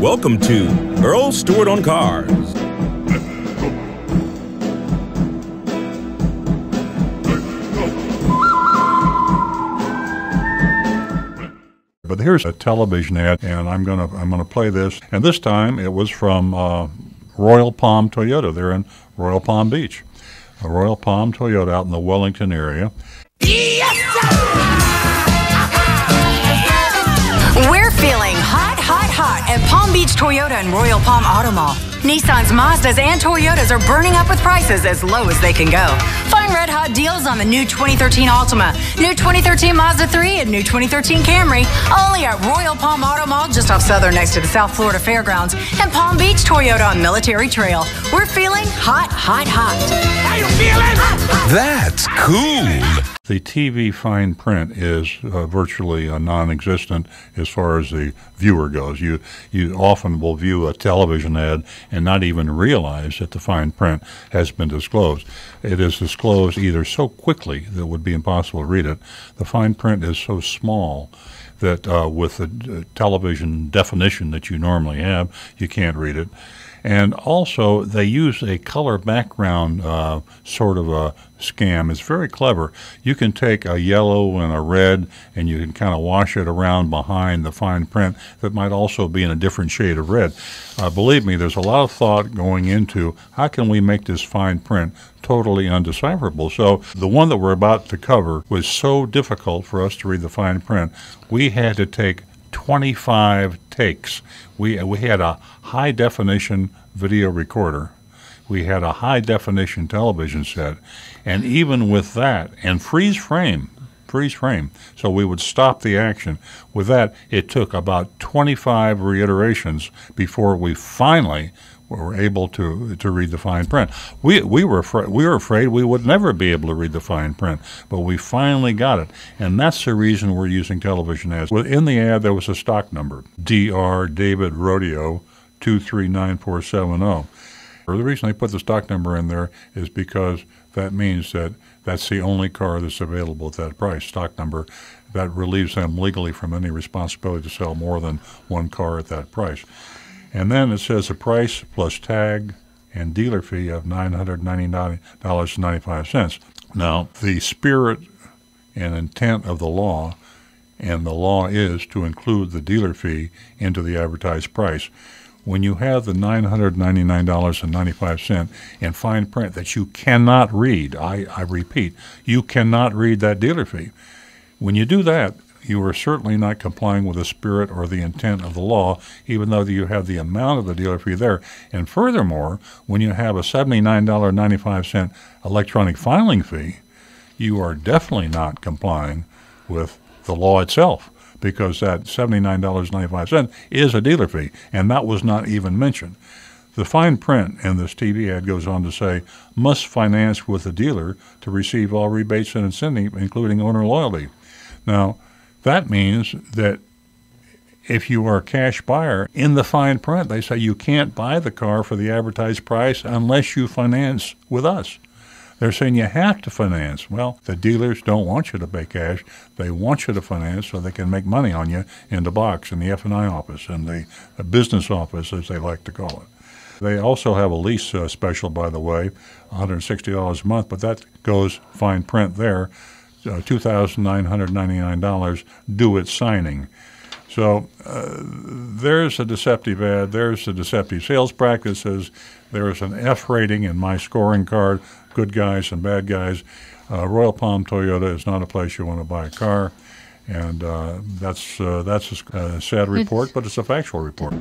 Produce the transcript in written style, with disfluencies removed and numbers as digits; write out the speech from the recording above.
Welcome to Earl Stewart on Cars. But here's a television ad, and I'm gonna play this. And this time it was from Royal Palm Toyota. They're in Royal Palm Beach, a Royal Palm Toyota out in the Wellington area. Yes, we're feeling hot, hot, hot at Palm Beach Toyota and Royal Palm Auto Mall. Nissans, Mazdas, and Toyotas are burning up with prices as low as they can go. Find red hot deals on the new 2013 Altima, new 2013 Mazda 3, and new 2013 Camry, only at Royal Palm Auto Mall just off Southern next to the South Florida Fairgrounds, and Palm Beach Toyota on Military Trail. We're feeling hot, hot, hot. How you feeling? That's cool. The TV fine print is virtually non-existent as far as the viewer goes. You often will view a television ad and not even realize that the fine print has been disclosed. It is disclosed either so quickly that it would be impossible to read it. The fine print is so small that with the television definition that you normally have, you can't read it. And also, they use a color background sort of a scam. It's very clever. You can take a yellow and a red, and you can kind of wash it around behind the fine print that might also be in a different shade of red. Believe me, there's a lot of thought going into how can we make this fine print totally undecipherable. So the one that we're about to cover was so difficult for us to read the fine print, we had to take 25 takes. We had a high-definition video recorder. We had a high-definition television set. And even with that, and freeze frame, so we would stop the action. With that, it took about 25 reiterations before we finally were able to read the fine print. We were afraid we would never be able to read the fine print, but we finally got it, and that's the reason we're using television ads. In the ad, there was a stock number, DR David Rodeo 239470. The reason I put the stock number in there is because that means that that's the only car that's available at that price, stock number. That relieves them legally from any responsibility to sell more than one car at that price. And then it says a price plus tag and dealer fee of $999.95. Now, the spirit and intent of the law, and the law is to include the dealer fee into the advertised price. When you have the $999.95 in fine print that you cannot read, I repeat, you cannot read that dealer fee. When you do that, you are certainly not complying with the spirit or the intent of the law, even though you have the amount of the dealer fee there. And furthermore, when you have a $79.95 electronic filing fee, you are definitely not complying with the law itself, because that $79.95 is a dealer fee, and that was not even mentioned. The fine print in this TV ad goes on to say, must finance with the dealer to receive all rebates and incentives, including owner loyalty. Now, that means that if you are a cash buyer, in the fine print, they say you can't buy the car for the advertised price unless you finance with us. They're saying you have to finance. Well, the dealers don't want you to pay cash. They want you to finance so they can make money on you in the box, in the F&I office, and the business office, as they like to call it. They also have a lease special, by the way, $160 a month, but that goes fine print there. $2,999 due at signing. So there's a deceptive ad. There's the deceptive sales practices. There's an F rating in my scoring card, good guys and bad guys. Royal Palm Toyota is not a place you want to buy a car. And that's a sad report, but it's a factual report.